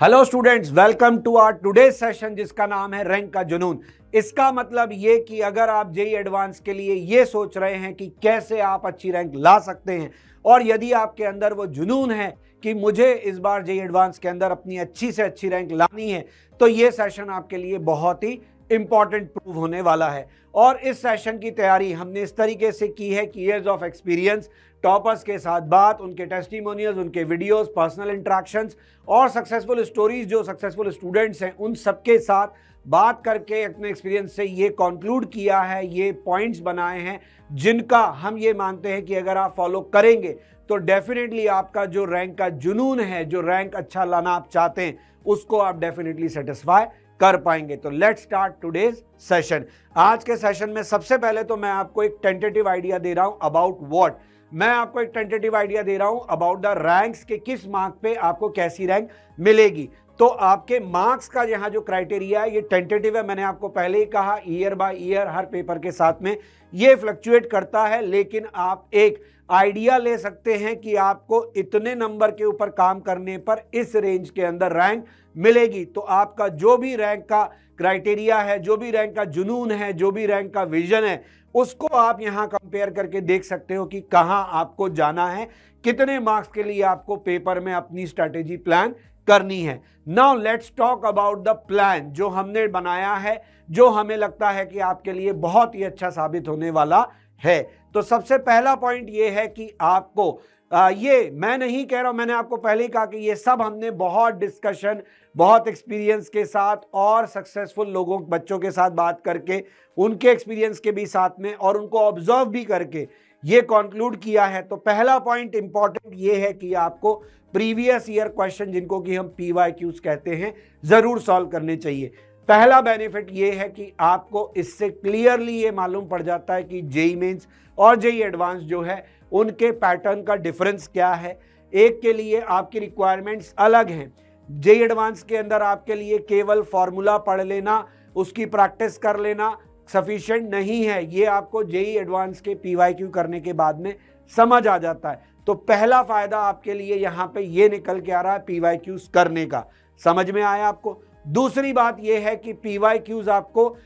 Hello students, welcome to our today session जिसका नाम है रैंक का जुनून। इसका मतलब ये कि अगर आप जेईई एडवांस के लिए ये सोच रहे हैं कि कैसे आप अच्छी रैंक ला सकते हैं और यदि आपके अंदर वो जुनून है कि मुझे इस बार जेईई एडवांस के अंदर अपनी अच्छी से अच्छी रैंक लानी है, तो ये सेशन आपके लिए बहुत ही इंपॉर्टेंट प्रूव होने वाला है। और इस सेशन की तैयारी हमने इस तरीके से की है कि ईयर्स ऑफ एक्सपीरियंस, टॉपर्स के साथ बात, उनके टेस्टिमोनियल्स, उनके वीडियोस, पर्सनल इंटरेक्शंस और सक्सेसफुल स्टोरीज जो सक्सेसफुल स्टूडेंट्स हैं उन सबके साथ बात करके अपने एक्सपीरियंस से ये कंक्लूड किया है, ये पॉइंट्स बनाए हैं जिनका हम ये मानते हैं कि अगर आप फॉलो करेंगे तो डेफिनेटली आपका जो रैंक का जुनून है, जो रैंक अच्छा लाना आप चाहते हैं, उसको आप डेफिनेटली सेटिस्फाई कर पाएंगे। तो लेट्स स्टार्ट टुडेज सेशन। आज के सेशन में सबसे पहले तो मैं आपको एक टेंटेटिव आइडिया दे रहा हूं अबाउट व्हाट। मैं आपको एक टेंटेटिव आइडिया दे रहा हूं अबाउट द रैंक्स के किस मार्क पे आपको कैसी रैंक मिलेगी। तो आपके मार्क्स का यहाँ जो क्राइटेरिया है ये टेंटेटिव है। मैंने आपको पहले ही कहा year by year her paper के साथ में ये फ्लक्चुएट करता है, लेकिन आप एक आइडिया ले सकते हैं कि आपको इतने नंबर के ऊपर काम करने पर इस रेंज के अंदर रैंक मिलेगी। तो आपका जो भी रैंक का क्राइटेरिया है, जो भी रैंक का जुनून है, जो भी रैंक का विजन है, उसको आप यहां कंपेयर करके देख सकते हो कि कहां आपको जाना है, कितने मार्क्स के लिए आपको पेपर में अपनी स्ट्रैटेजी प्लान करनी है। Now let's talk about the plan जो हमने बनाया है, जो हमें लगता है कि आपके लिए बहुत ही अच्छा साबित होने वाला है। तो सबसे पहला पॉइंट ये है कि आपको ये मैं नहीं कह रहा हूं, मैंने आपको पहले ही कहा कि ये सब हमने बहुत डिस्कशन, बहुत एक्सपीरियंस के साथ और सक्सेसफुल लोगों, बच्चों के साथ बात करके, उनके एक्सपीरियंस के भी साथ में और उनको ऑब्जर्व भी करके ये कंक्लूड किया है। तो पहला पॉइंट इंपॉर्टेंट ये है कि आपको प्रीवियस ईयर क्वेश्चन, जिनको कि हम पीवाईक्यूज कहते हैं, जरूर सॉल्व करने चाहिए। पहला बेनिफिट ये है कि आपको इससे क्लियरली ये मालूम पड़ जाता है कि जेईई मेंस और जेईई एडवांस जो है उनके पैटर्न का डिफरेंस क्या है। एक के लिए आपकी रिक्वायरमेंट्स अलग हैं। जेईई एडवांस के अंदर आपके लिए केवल फॉर्मूला पढ़ लेना, उसकी प्रैक्टिस कर लेना सफिशिएंट नहीं है। ये आपको जेईई एडवांस के पीवाईक्यू करने के बाद में समझ आ जाता है। तो पहला फायदा आपके लिए यहाँ पे ये निकल के आ रहा है पीवाईक्यूज करने का। समझ में आया आपको? दूसरी बात यह है कि पीवाईक्यूज आपको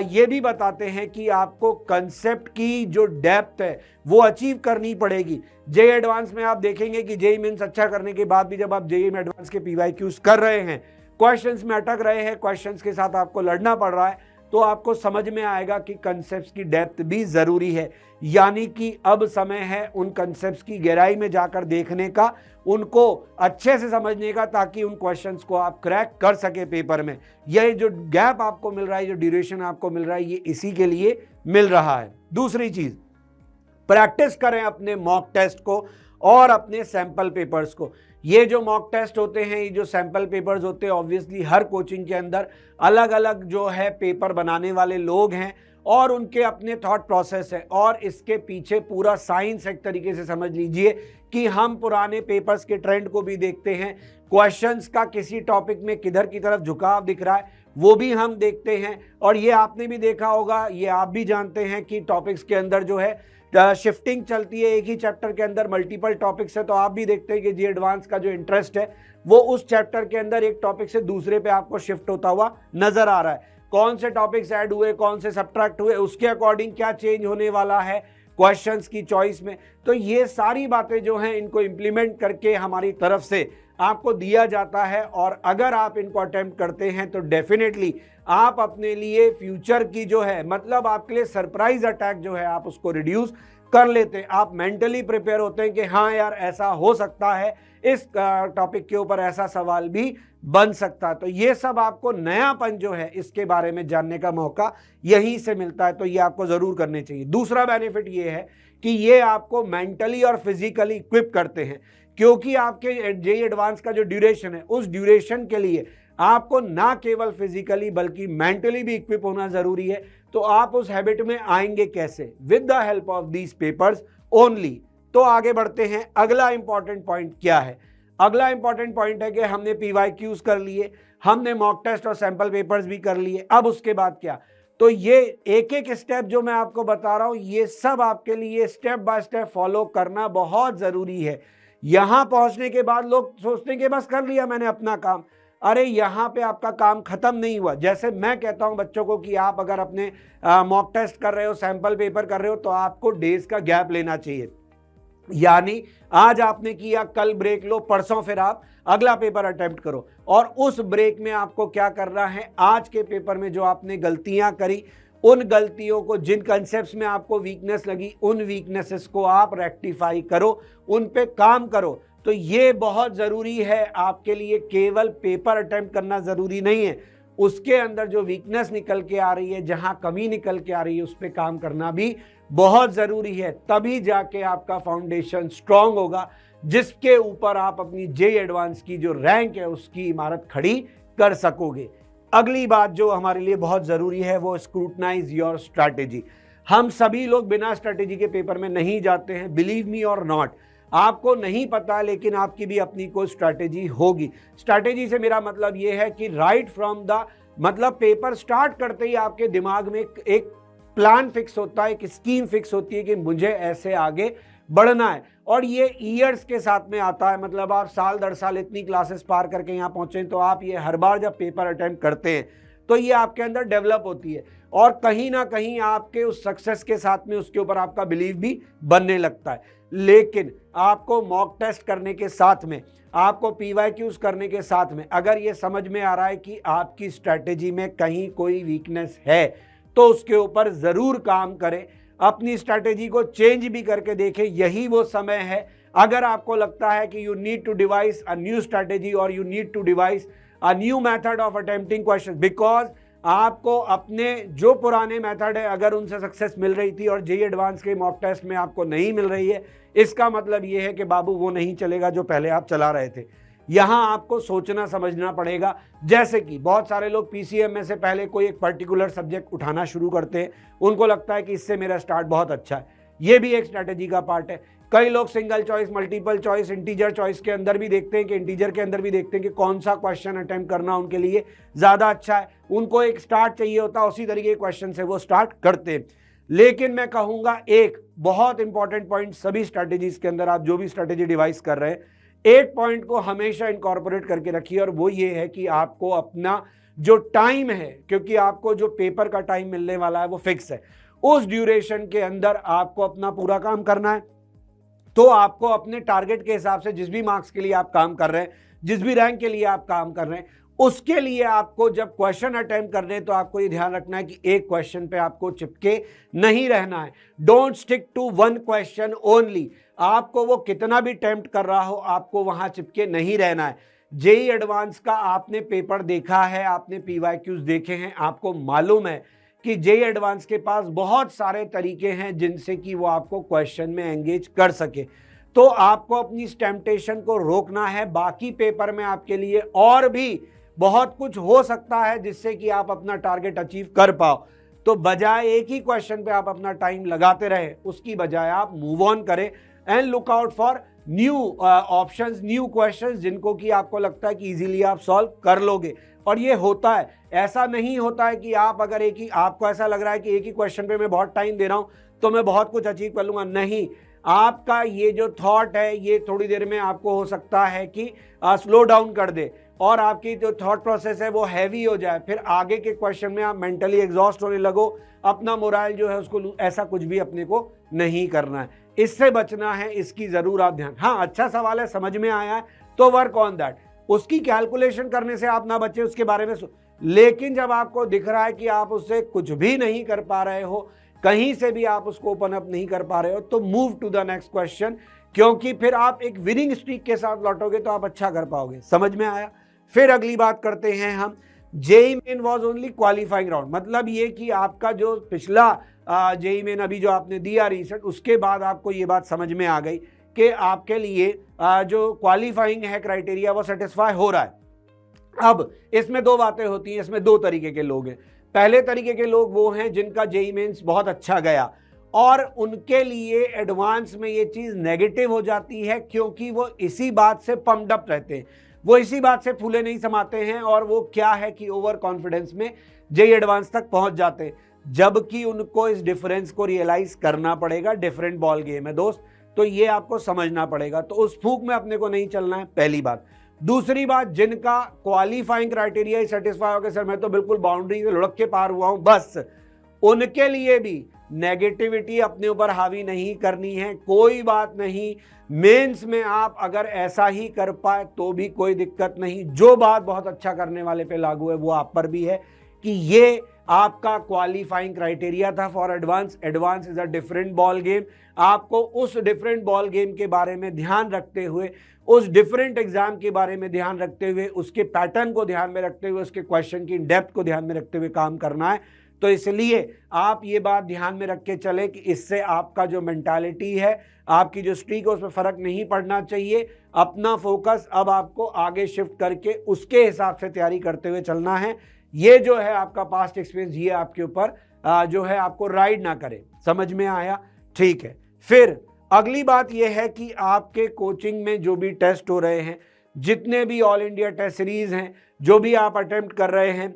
ये भी बताते हैं कि आपको कंसेप्ट की जो डेप्थ है वो अचीव करनी पड़ेगी। जेईई एडवांस में आप देखेंगे कि जेईई मेंस अच्छा करने के बाद भी जब आप जेईई में एडवांस के पीवाईक्यूज कर रहे हैं, क्वेश्चंस में अटक रहे हैं, क्वेश्चंस के साथ आपको लड़ना पड़ रहा है, तो आपको समझ में आएगा कि कंसेप्ट्स की डेप्थ भी जरूरी है। यानी कि अब समय है उन कंसेप्ट्स की गहराई में जाकर देखने का, उनको अच्छे से समझने का, ताकि उन क्वेश्चंस को आप क्रैक कर सके पेपर में। यह जो गैप आपको मिल रहा है, जो ड्यूरेशन आपको मिल रहा है, ये इसी के लिए मिल रहा है। दूसरी चीज, प्रैक्टिस करें अपने मॉक टेस्ट को और अपने सैंपल पेपर्स को। ये जो मॉक टेस्ट होते हैं, ये जो सैंपल पेपर्स होते हैं, ऑब्वियसली हर कोचिंग के अंदर अलग अलग जो है पेपर बनाने वाले लोग हैं और उनके अपने थॉट प्रोसेस है, और इसके पीछे पूरा साइंस एक तरीके से समझ लीजिए कि हम पुराने पेपर्स के ट्रेंड को भी देखते हैं, क्वेश्चंस का किसी टॉपिक में किधर की तरफ झुकाव दिख रहा है वो भी हम देखते हैं। और ये आपने भी देखा होगा, ये आप भी जानते हैं कि टॉपिक्स के अंदर जो है शिफ्टिंग चलती है। एक ही चैप्टर के अंदर मल्टीपल टॉपिक्स है, तो आप भी देखते हैं कि जी एडवांस का जो इंटरेस्ट है वो उस चैप्टर के अंदर एक टॉपिक से दूसरे पे आपको शिफ्ट होता हुआ नजर आ रहा है। कौन से टॉपिक्स ऐड हुए, कौन से सब्ट्रैक्ट हुए, उसके अकॉर्डिंग क्या चेंज होने वाला है क्वेश्चंस की चॉइस में। तो ये सारी बातें जो हैं इनको इंप्लीमेंट करके हमारी तरफ से आपको दिया जाता है, और अगर आप इनको अटेम्प्ट करते हैं तो डेफिनेटली आप अपने लिए फ्यूचर की जो है, मतलब आपके लिए सरप्राइज अटैक जो है, आप उसको रिड्यूस कर लेते हैं। आप मेंटली प्रिपेयर होते हैं कि हाँ यार ऐसा हो सकता है, इस टॉपिक के ऊपर ऐसा सवाल भी बन सकता है। तो ये सब आपको नयापन जो है इसके बारे में जानने का मौका यहीं से मिलता है, तो ये आपको जरूर करने चाहिए। दूसरा बेनिफिट ये है कि ये आपको मेंटली और फिजिकली इक्विप करते हैं, क्योंकि आपके जेईई एडवांस का जो ड्यूरेशन है, उस ड्यूरेशन के लिए आपको ना केवल फिजिकली बल्कि मेंटली भी इक्विप होना जरूरी है। तो आप उस हैबिट में आएंगे कैसे? With the help of these papers only. तो आगे बढ़ते हैं। अगला इंपॉर्टेंट पॉइंट क्या है? अगला इंपॉर्टेंट पॉइंट है कि हमने पीवाईक्यूज कर लिए, हमने मॉक टेस्ट और सैंपल पेपर्स भी कर लिए। अब उसके बाद क्या? तो ये एक एक स्टेप जो मैं आपको बता रहा हूं, ये सब आपके लिए स्टेप बाय स्टेप फॉलो करना बहुत जरूरी है। यहां पहुंचने के बाद लोग सोचते हैं कि बस कर लिया मैंने अपना काम। अरे यहाँ पे आपका काम खत्म नहीं हुआ। जैसे मैं कहता हूँ बच्चों को कि आप अगर अपने मॉक टेस्ट कर रहे हो, सैंपल पेपर कर रहे हो, तो आपको डेज का गैप लेना चाहिए। यानी आज आपने किया, कल ब्रेक लो, परसों फिर आप अगला पेपर अटेम्प्ट करो। और उस ब्रेक में आपको क्या करना है, आज के पेपर में जो आपने गलतियां करी, उन गलतियों को, जिन कंसेप्ट्स में आपको वीकनेस लगी, उन वीकनेसेस को आप रेक्टिफाई करो, उन पे काम करो। तो ये बहुत ज़रूरी है आपके लिए। केवल पेपर अटेम्प्ट करना ज़रूरी नहीं है, उसके अंदर जो वीकनेस निकल के आ रही है, जहां कमी निकल के आ रही है, उस पर काम करना भी बहुत ज़रूरी है। तभी जाके आपका फाउंडेशन स्ट्रांग होगा, जिसके ऊपर आप अपनी जेईई एडवांस की जो रैंक है उसकी इमारत खड़ी कर सकोगे। अगली बात जो हमारे लिए बहुत ज़रूरी है वो स्क्रूटनाइज योर स्ट्रैटेजी। हम सभी लोग बिना स्ट्रैटेजी के पेपर में नहीं जाते हैं, बिलीव मी और नॉट। आपको नहीं पता, लेकिन आपकी भी अपनी कोई स्ट्रैटेजी होगी। स्ट्रैटेजी से मेरा मतलब ये है कि राइट फ्रॉम द, मतलब पेपर स्टार्ट करते ही आपके दिमाग में एक प्लान फिक्स होता है, एक स्कीम फिक्स होती है कि मुझे ऐसे आगे बढ़ना है। और ये ईयर्स के साथ में आता है, मतलब आप साल दर साल इतनी क्लासेस पार करके यहाँ पहुंचे, तो आप ये हर बार जब पेपर अटेम्प्ट करते हैं तो ये आपके अंदर डेवलप होती है, और कहीं ना कहीं आपके उस सक्सेस के साथ में उसके ऊपर आपका बिलीव भी बनने लगता है। लेकिन आपको मॉक टेस्ट करने के साथ में, आपको पीवाईक्यूज करने के साथ में, अगर ये समझ में आ रहा है कि आपकी स्ट्रैटेजी में कहीं कोई वीकनेस है, तो उसके ऊपर ज़रूर काम करें, अपनी स्ट्रैटेजी को चेंज भी करके देखें। यही वो समय है। अगर आपको लगता है कि you need to devise a new strategy और you need to devise a new method of attempting question, because आपको अपने जो पुराने मेथड है अगर उनसे सक्सेस मिल रही थी और जेईई एडवांस के मॉक टेस्ट में आपको नहीं मिल रही है, इसका मतलब ये है कि बाबू वो नहीं चलेगा जो पहले आप चला रहे थे। यहां आपको सोचना समझना पड़ेगा। जैसे कि बहुत सारे लोग पीसीएम में से पहले कोई एक पर्टिकुलर सब्जेक्ट उठाना शुरू करते हैं, उनको लगता है कि इससे मेरा स्टार्ट बहुत अच्छा है, ये भी एक स्ट्रैटेजी का पार्ट है। कई लोग single choice, multiple choice, integer choice के अंदर भी देखते हैं कि इंटीजर के अंदर भी देखते हैं कि कौन सा क्वेश्चन अटेम्प्ट करना उनके लिए ज़्यादा अच्छा है। उनको एक स्टार्ट चाहिए होता है, उसी तरीके के क्वेश्चन से वो स्टार्ट करते हैं। लेकिन मैं कहूँगा एक बहुत इंपॉर्टेंट पॉइंट, सभी स्ट्रैटेजीज के अंदर आप जो भी स्ट्रैटेजी डिवाइस कर रहे हैं, एक पॉइंट को हमेशा इनकॉर्पोरेट करके रखिए, और वो ये है कि आपको अपना जो टाइम है, क्योंकि आपको जो पेपर का टाइम मिलने वाला है वो फिक्स है, उस ड्यूरेशन के अंदर आपको अपना पूरा काम करना है। तो आपको अपने टारगेट के हिसाब से, जिस भी मार्क्स के लिए आप काम कर रहे हैं, जिस भी रैंक के लिए आप काम कर रहे हैं, उसके लिए आपको जब क्वेश्चन अटेम्प्ट करने हैं तो आपको ये ध्यान रखना है कि एक क्वेश्चन पे आपको चिपके नहीं रहना है। Don't stick to one question only. आपको वो कितना भी अटेम्प्ट कर रहा हो, आपको वहां चिपके नहीं रहना है। जेईई एडवांस का आपने पेपर देखा है, आपने पीवाईक्यूज देखे हैं, आपको मालूम है कि जेईई एडवांस के पास बहुत सारे तरीके हैं जिनसे कि वो आपको क्वेश्चन में एंगेज कर सके। तो आपको अपनी इस टेम्पटेशन को रोकना है। बाकी पेपर में आपके लिए और भी बहुत कुछ हो सकता है जिससे कि आप अपना टारगेट अचीव कर पाओ। तो बजाय एक ही क्वेश्चन पे आप अपना टाइम लगाते रहे, उसकी बजाय आप मूव ऑन करें and look out for new options, new questions, जिनको कि आपको लगता है कि इजीली आप सॉल्व कर लोगे। और ये होता है, ऐसा नहीं होता है कि आप अगर एक ही, आपको ऐसा लग रहा है कि एक ही क्वेश्चन पे मैं बहुत टाइम दे रहा हूं तो मैं बहुत कुछ अचीव कर लूंगा। नहीं, आपका ये जो थॉट है ये थोड़ी देर में आपको हो सकता है कि स्लो डाउन कर दे और आपकी जो थॉट प्रोसेस है वो हैवी हो जाए, फिर आगे के क्वेश्चन में आप मेंटली एग्जॉस्ट होने लगो, अपना मोराल जो है उसको, ऐसा कुछ भी अपने को नहीं करना है। इससे बचना है, इसकी जरूर आप ध्यान। हाँ, अच्छा सवाल है, समझ में आया है तो वर्क ऑन दैट। उसकी कैलकुलेशन करने से आप ना बचे, उसके बारे में लेकिन जब आपको दिख रहा है कि आप उससे कुछ भी नहीं कर पा रहे हो, कहीं से भी आप उसको ओपन अप नहीं कर पा रहे हो, तो move to the next question, क्योंकि फिर आप एक विनिंग स्ट्रीक के साथ लौटोगे तो आप अच्छा कर पाओगे। समझ में आया? फिर अगली बात करते हैं हम, JEE main was only qualifying round. मतलब ये कि आपका जो पिछला जेईई मेन अभी जो आपने दिया रिसेंट, उसके बाद आपको ये बात समझ में आ गई कि आपके लिए जो क्वालिफाइंग है क्राइटेरिया वो सेटिस्फाई हो रहा है। अब इसमें दो बातें होती हैं, इसमें दो तरीके के लोग हैं। पहले तरीके के लोग वो हैं जिनका जेईई मेंस बहुत अच्छा गया और उनके लिए एडवांस में ये चीज़ नेगेटिव हो जाती है, क्योंकि वो इसी बात से पम्प्ड अप रहते हैं, वो इसी बात से फूले नहीं समाते हैं, और वो क्या है कि ओवर कॉन्फिडेंस में जेईई एडवांस तक पहुंच जाते हैं, जबकि उनको इस डिफरेंस को रियलाइज करना पड़ेगा। डिफरेंट बॉल गेम है दोस्त, तो ये आपको समझना पड़ेगा। तो उस फूक में अपने को नहीं चलना है, पहली बात। दूसरी बात, जिनका क्वालिफाइंग क्राइटेरिया ही सेटिस्फाई हो गया, सर मैं तो बिल्कुल बाउंड्री से लुढ़क के पार हुआ हूं, बस उनके लिए भी नेगेटिविटी अपने ऊपर हावी नहीं करनी है। कोई बात नहीं, मेंस में आप अगर ऐसा ही कर पाए तो भी कोई दिक्कत नहीं। जो बात बहुत अच्छा करने वाले पे लागू है वो आप पर भी है कि ये आपका क्वालिफाइंग क्राइटेरिया था for advance. Advance is a different ball game. आपको उस डिफरेंट बॉल गेम के बारे में ध्यान रखते हुए, उस डिफरेंट एग्जाम के बारे में ध्यान रखते हुए, उसके पैटर्न को ध्यान में रखते हुए, उसके क्वेश्चन की डेप्थ को ध्यान में रखते हुए काम करना है। तो इसलिए आप ये बात ध्यान में रख के चले कि इससे आपका जो मेंटालिटी है, आपकी जो स्ट्रीक है, उसमें फर्क नहीं पड़ना चाहिए। अपना फोकस अब आपको आगे शिफ्ट करके उसके हिसाब से तैयारी करते हुए चलना है। ये जो है आपका पास्ट एक्सपीरियंस, ये आपके ऊपर जो है आपको राइड ना करे। समझ में आया? ठीक है। फिर अगली बात यह है कि आपके कोचिंग में जो भी टेस्ट हो रहे हैं, जितने भी ऑल इंडिया टेस्ट सीरीज हैं, जो भी आप अटेम्प्ट कर रहे हैं,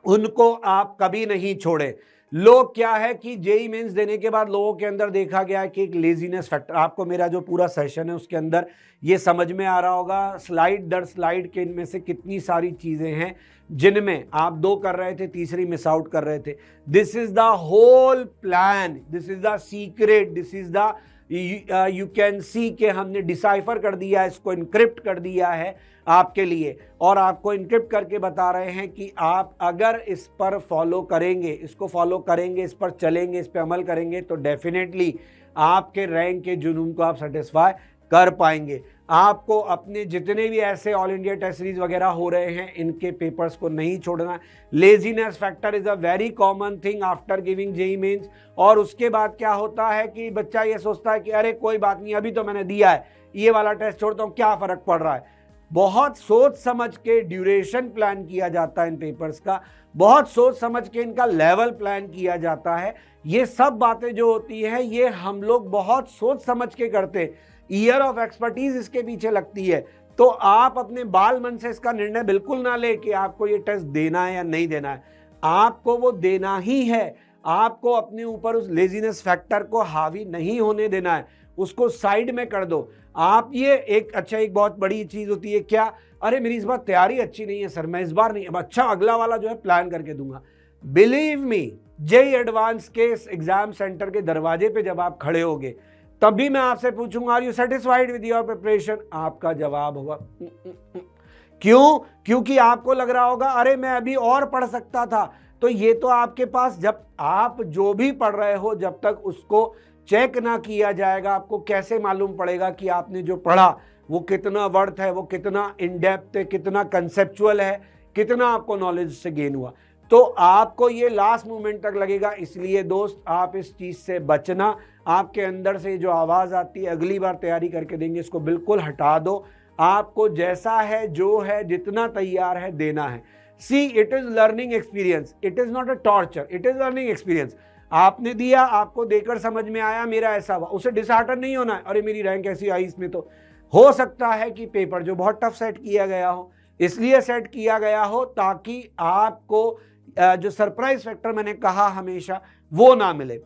उनको आप कभी नहीं छोड़े। लोग क्या है कि जेई मेंस देने के बाद लोगों के अंदर देखा गया है कि एक लेजीनेस फैक्टर, आपको मेरा जो पूरा सेशन है उसके अंदर ये समझ में आ रहा होगा स्लाइड दर स्लाइड के इनमें से कितनी सारी चीजें हैं जिनमें आप 2 कर रहे थे, तीसरी मिस आउट कर रहे थे। This is the whole plan, this is the secret, this is the you can see के हमने डिसाइफर कर दिया है, इसको इनक्रिप्ट कर दिया है आपके लिए, और आपको इनक्रिप्ट करके बता रहे हैं कि आप अगर इस पर फॉलो करेंगे, इसको फॉलो करेंगे, इस पर चलेंगे, इस पर अमल करेंगे, तो डेफिनेटली आपके रैंक के जुनून को आप सेटिस्फाई कर पाएंगे। आपको अपने जितने भी ऐसे ऑल इंडिया टेस्ट सीरीज वगैरह हो रहे हैं, इनके पेपर्स को नहीं छोड़ना। Laziness factor is a very common thing after giving JEE mains. और उसके बाद क्या होता है कि बच्चा ये सोचता है कि अरे कोई बात नहीं, अभी तो मैंने दिया है, ये वाला टेस्ट छोड़ता हूँ, क्या फर्क पड़ रहा है। बहुत सोच समझ के ड्यूरेशन प्लान किया जाता है इन पेपर्स का, बहुत सोच समझ के इनका लेवल प्लान किया जाता है। ये सब बातें जो होती है ये हम लोग बहुत सोच समझ के करते हैं, ईयर ऑफ एक्सपर्टीज इसके पीछे लगती है। तो आप अपने बाल मन से इसका निर्णय बिल्कुल ना ले कि आपको ये टेस्ट देना है या नहीं देना है, आपको वो देना ही है। आपको अपने ऊपर उस लेजीनेस फैक्टर को हावी नहीं होने देना है, उसको साइड में कर दो। आप ये एक बहुत बड़ी चीज होती है क्या, अरे मेरी इस बार तैयारी अच्छी नहीं है सर, मैं इस बार नहीं, अब अच्छा अगला वाला जो है प्लान करके दूंगा। बिलीव मी, जेईई एडवांस के एग्जाम सेंटर के दरवाजे पे जब आप खड़े होगे, तब भी मैं आपसे पूछूंगा are you satisfied with your preparation, आपका जवाब होगा क्यों? क्योंकि आपको लग रहा होगा अरे मैं अभी और पढ़ सकता था। तो ये तो आपके पास, जब आप जो भी पढ़ रहे हो, जब तक उसको चेक ना किया जाएगा, आपको कैसे मालूम पड़ेगा कि आपने जो पढ़ा वो कितना वर्थ है, वो कितना इन डेप्थ है, कितना कंसेप्चुअल है, कितना आपको नॉलेज से गेन हुआ। तो आपको ये लास्ट मोमेंट तक लगेगा। इसलिए दोस्त, आप इस चीज से बचना। आपके अंदर से जो आवाज आती है अगली बार तैयारी करके देंगे, इसको बिल्कुल हटा दो। आपको जैसा है, जो है, जितना तैयार है देना है। See, it is learning experience, it is not a torture, it is learning experience. आपने दिया, आपको देकर समझ में आया मेरा ऐसा हुआ, उसे डिसहार्टन नहीं होना है, अरे मेरी रैंक ऐसी आई इसमें। तो हो सकता है कि पेपर जो बहुत टफ सेट किया गया हो, इसलिए सेट किया गया हो ताकि आपको जो सरप्राइज फैक्टर मैंने कहा हमेशा, वो ना मिले।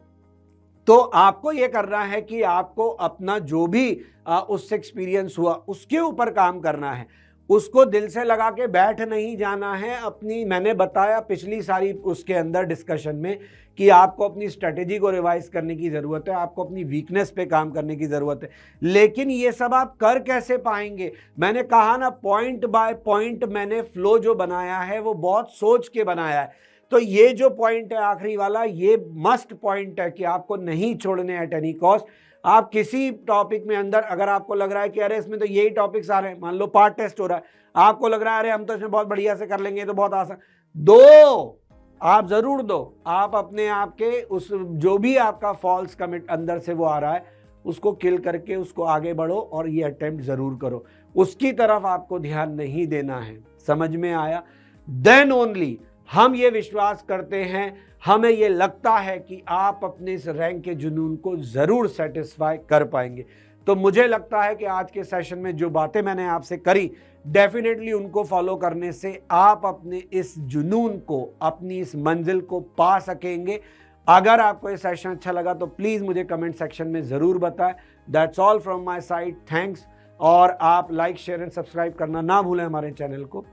तो आपको यह करना है कि आपको अपना जो भी उससे एक्सपीरियंस हुआ उसके ऊपर काम करना है, उसको दिल से लगा के बैठ नहीं जाना है। अपनी, मैंने बताया पिछली सारी उसके अंदर डिस्कशन में कि आपको अपनी स्ट्रेटेजी को रिवाइज करने की ज़रूरत है, आपको अपनी वीकनेस पे काम करने की ज़रूरत है। लेकिन ये सब आप कर कैसे पाएंगे? मैंने कहा ना, पॉइंट बाय पॉइंट मैंने फ्लो जो बनाया है वो बहुत सोच के बनाया है। तो ये जो पॉइंट है आखिरी वाला, ये मस्ट पॉइंट है कि आपको नहीं छोड़ने एट एनी कॉस्ट। आप किसी टॉपिक में अंदर, अगर आपको लग रहा है कि अरे इसमें तो यही टॉपिक्स आ रहे हैं, मान लो पार्ट टेस्ट हो रहा है, आपको लग रहा है अरे हम तो इसमें बहुत बढ़िया से कर लेंगे, तो बहुत आसान, दो, आप जरूर दो। आप अपने आप के उस जो भी आपका फॉल्स कमिट अंदर से वो आ रहा है, उसको किल करके उसको आगे बढ़ो और ये अटेम्प्ट जरूर करो। उसकी तरफ आपको ध्यान नहीं देना है। समझ में आया? देन ओनली हम ये विश्वास करते हैं, हमें ये लगता है कि आप अपने इस रैंक के जुनून को जरूर सेटिस्फाई कर पाएंगे। तो मुझे लगता है कि आज के सेशन में जो बातें मैंने आपसे करी, डेफिनेटली उनको फॉलो करने से आप अपने इस जुनून को, अपनी इस मंजिल को पा सकेंगे। अगर आपको ये सेशन अच्छा लगा तो प्लीज मुझे कमेंट सेक्शन में जरूर बताएं। That's all from my side. Thanks. और आप लाइक शेयर एंड सब्सक्राइब करना ना भूलें हमारे चैनल को।